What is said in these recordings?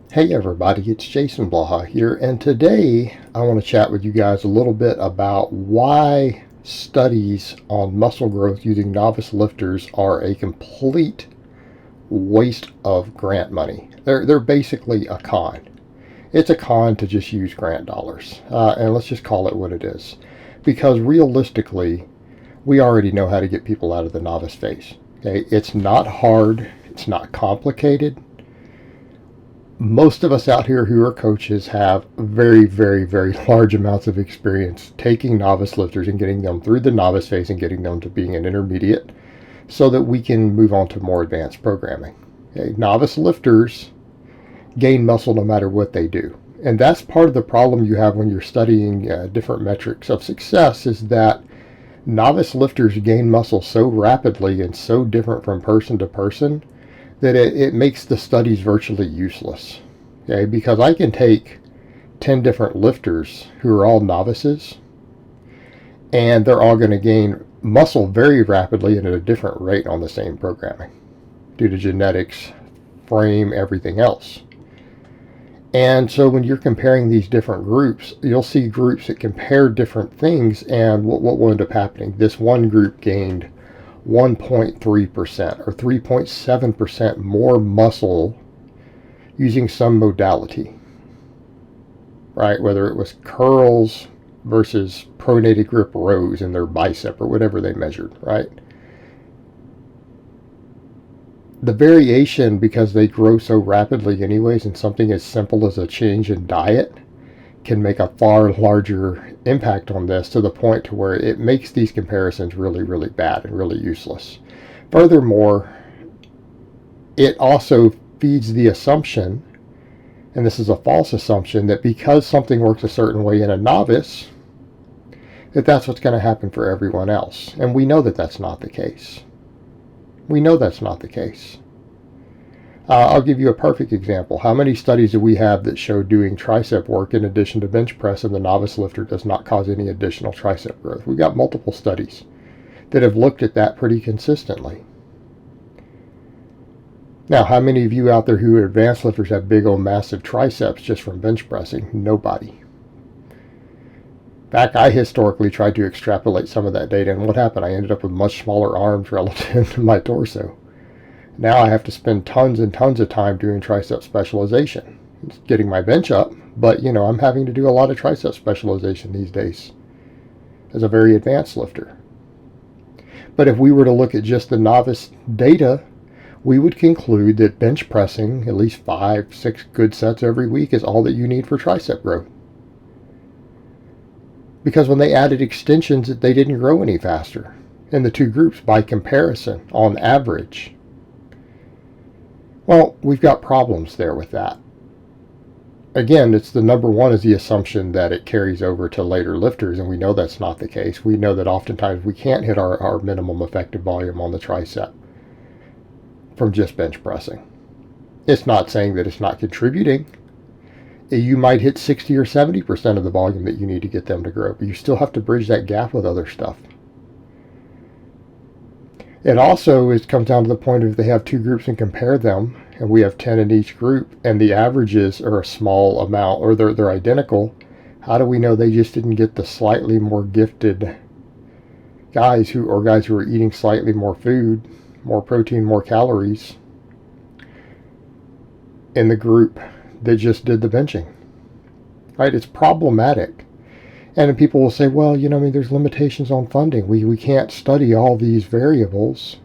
Hey everybody, it's Jason Blaha here, and today I want to chat with you guys a little bit about why studies on muscle growth using novice lifters are a complete waste of grant money. They're basically a con. It's a con to just use grant dollars, and let's just call it what it is. Because realistically, we already know how to get people out of the novice phase. Okay, it's not hard, it's not complicated. Most of us out here who are coaches have very, very, very large amounts of experience taking novice lifters and getting them through the novice phase and getting them to being an intermediate so that we can move on to more advanced programming. Okay? Novice lifters gain muscle no matter what they do. And that's part of the problem you have when you're studying different metrics of success is that novice lifters gain muscle so rapidly and so different from person to person that it makes the studies virtually useless. Okay, because I can take 10 different lifters who are all novices and they're all going to gain muscle very rapidly and at a different rate on the same programming due to genetics, frame, everything else. And so when you're comparing these different groups, you'll see groups that compare different things, and what will end up happening? This one group gained 1.3% or 3.7% more muscle using some modality, right? Whether it was curls versus pronated grip rows in their bicep or whatever they measured, right? The variation, because they grow so rapidly anyways, and something as simple as a change in diet can make a far larger impact on this to the point to where it makes these comparisons really, really bad and really useless. Furthermore, it also feeds the assumption, and this is a false assumption, that because something works a certain way in a novice, that's what's going to happen for everyone else. And we know that that's not the case. We know that's not the case. I'll give you a perfect example. How many studies do we have that show doing tricep work in addition to bench press in the novice lifter does not cause any additional tricep growth? We've got multiple studies that have looked at that pretty consistently. Now, how many of you out there who are advanced lifters have big old massive triceps just from bench pressing? Nobody. In fact, I historically tried to extrapolate some of that data, and what happened? I ended up with much smaller arms relative to my torso. Now I have to spend tons and tons of time doing tricep specialization. It's getting my bench up, but I'm having to do a lot of tricep specialization these days as a very advanced lifter. But if we were to look at just the novice data, we would conclude that bench pressing at least 5-6 good sets every week is all that you need for tricep growth. Because when they added extensions, they didn't grow any faster in the two groups by comparison on average. Well, we've got problems there with that. Again, it's the number one is the assumption that it carries over to later lifters, and we know that's not the case. We know that oftentimes we can't hit our minimum effective volume on the tricep from just bench pressing. It's not saying that it's not contributing. You might hit 60 or 70% of the volume that you need to get them to grow, but you still have to bridge that gap with other stuff. It also comes down to the point of if they have two groups and compare them, and we have 10 in each group, and the averages are a small amount, or they're identical, how do we know they just didn't get the slightly more gifted guys who are eating slightly more food, more protein, more calories in the group that just did the benching? Right? It's problematic. And people will say, well, there's limitations on funding. We can't study all these variables.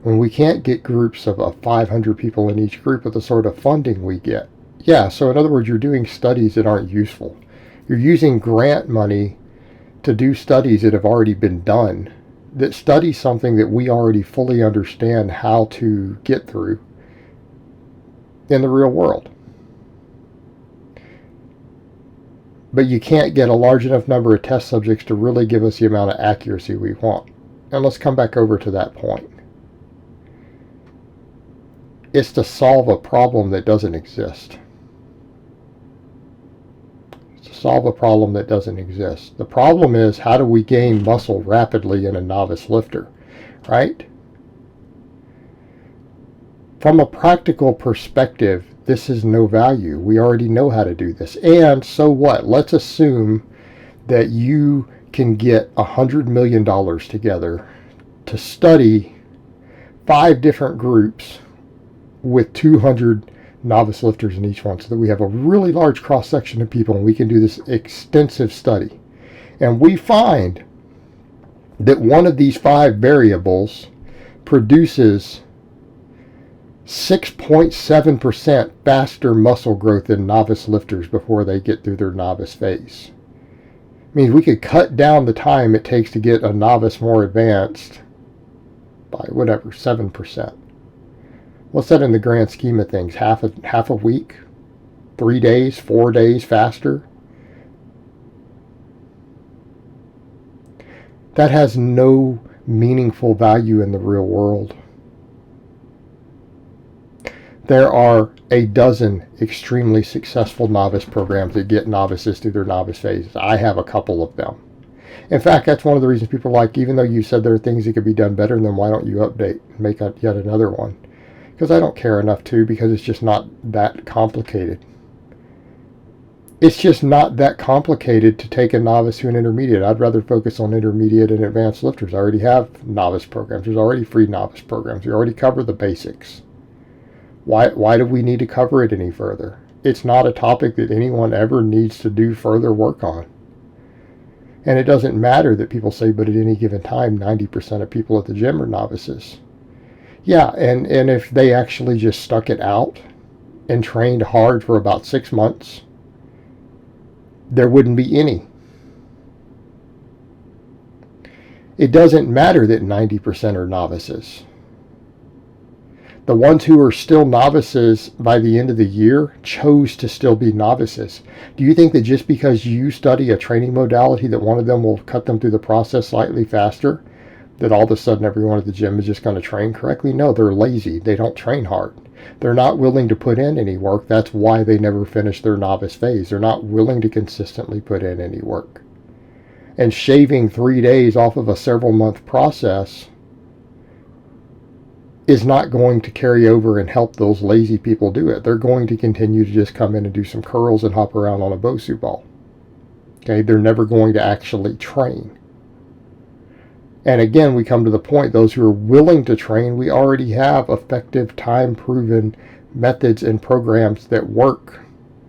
When we can't get groups of 500 people in each group with the sort of funding we get. Yeah, so in other words, you're doing studies that aren't useful. You're using grant money to do studies that have already been done, that study something that we already fully understand how to get through in the real world. But you can't get a large enough number of test subjects to really give us the amount of accuracy we want. And let's come back over to that point. It's to solve a problem that doesn't exist. It's to solve a problem that doesn't exist. The problem is, how do we gain muscle rapidly in a novice lifter, right? From a practical perspective, this is no value. We already know how to do this. And so what? Let's assume that you can get $100 million together to study 5 different groups with 200 novice lifters in each one, so that we have a really large cross-section of people and we can do this extensive study. And we find that one of these 5 variables produces 6.7% faster muscle growth in novice lifters before they get through their novice phase. I mean, we could cut down the time it takes to get a novice more advanced by whatever, 7%. What's that in the grand scheme of things? Half a week? 3 days? 4 days faster? That has no meaningful value in the real world. There are a dozen extremely successful novice programs that get novices through their novice phases. I have a couple of them. In fact, that's one of the reasons people are like, even though you said there are things that could be done better, then why don't you update and make yet another one? Because I don't care enough to, because it's just not that complicated. It's just not that complicated to take a novice to an intermediate. I'd rather focus on intermediate and advanced lifters. I already have novice programs. There's already free novice programs. We already cover the basics. Why do we need to cover it any further? It's not a topic that anyone ever needs to do further work on. And it doesn't matter that people say, but at any given time, 90% of people at the gym are novices. Yeah, and if they actually just stuck it out and trained hard for about 6 months, there wouldn't be any. It doesn't matter that 90% are novices. The ones who are still novices by the end of the year chose to still be novices. Do you think that just because you study a training modality that one of them will cut them through the process slightly faster, that all of a sudden everyone at the gym is just going to train correctly? No, they're lazy. They don't train hard. They're not willing to put in any work. That's why they never finish their novice phase. They're not willing to consistently put in any work. And shaving 3 days off of a several month process is not going to carry over and help those lazy people do it. They're going to continue to just come in and do some curls and hop around on a Bosu ball. Okay, they're never going to actually train. And again, we come to the point, those who are willing to train, we already have effective, time-proven methods and programs that work.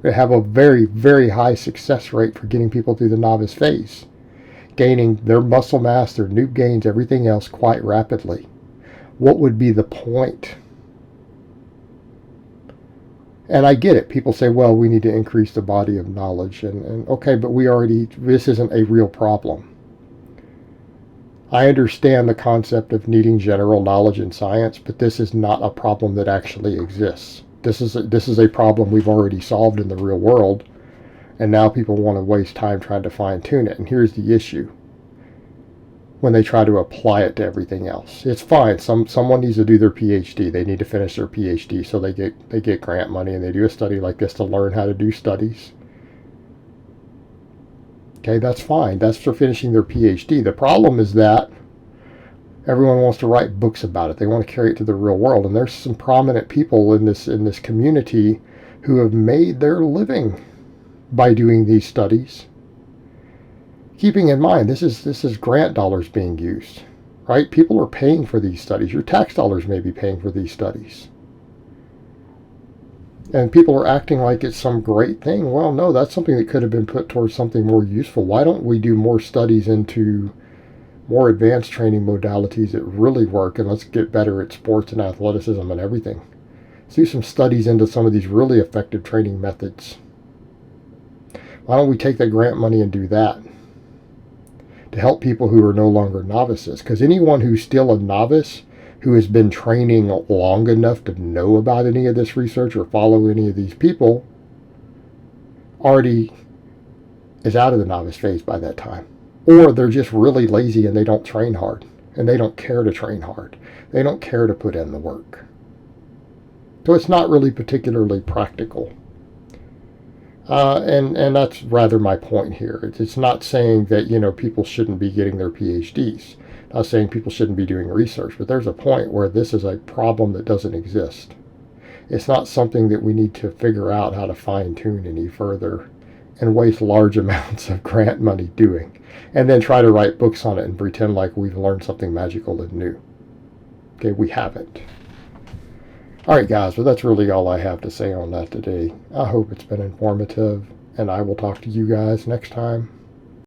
They have a very, very high success rate for getting people through the novice phase, gaining their muscle mass, their noob gains, everything else quite rapidly. What would be the point? And I get it. People say, well, we need to increase the body of knowledge. And okay, but this isn't a real problem. I understand the concept of needing general knowledge in science, but this is not a problem that actually exists. This is a problem we've already solved in the real world, and now people want to waste time trying to fine-tune it. And here's the issue. When they try to apply it to everything else, it's fine. Someone needs to do their PhD. They need to finish their PhD, so they get grant money and they do a study like this to learn how to do studies. Okay, that's fine. That's for finishing their PhD. The problem is that everyone wants to write books about it. They want to carry it to the real world. And there's some prominent people in this community who have made their living by doing these studies. Keeping in mind, this is grant dollars being used, right? People are paying for these studies. Your tax dollars may be paying for these studies. And people are acting like it's some great thing. Well, no, that's something that could have been put towards something more useful. Why don't we do more studies into more advanced training modalities that really work, and let's get better at sports and athleticism and everything. Let's do some studies into some of these really effective training methods. Why don't we take that grant money and do that to help people who are no longer novices? Because anyone who's still a novice who has been training long enough to know about any of this research or follow any of these people already is out of the novice phase by that time. Or they're just really lazy and they don't train hard, and they don't care to train hard. They don't care to put in the work. So it's not really particularly practical. And that's rather my point here. It's not saying that, people shouldn't be getting their PhDs. Not saying people shouldn't be doing research, but there's a point where this is a problem that doesn't exist. It's not something that we need to figure out how to fine tune any further and waste large amounts of grant money doing, and then try to write books on it and pretend like we've learned something magical and new. Okay, we haven't. All right, guys, well, that's really all I have to say on that today. I hope it's been informative, and I will talk to you guys next time.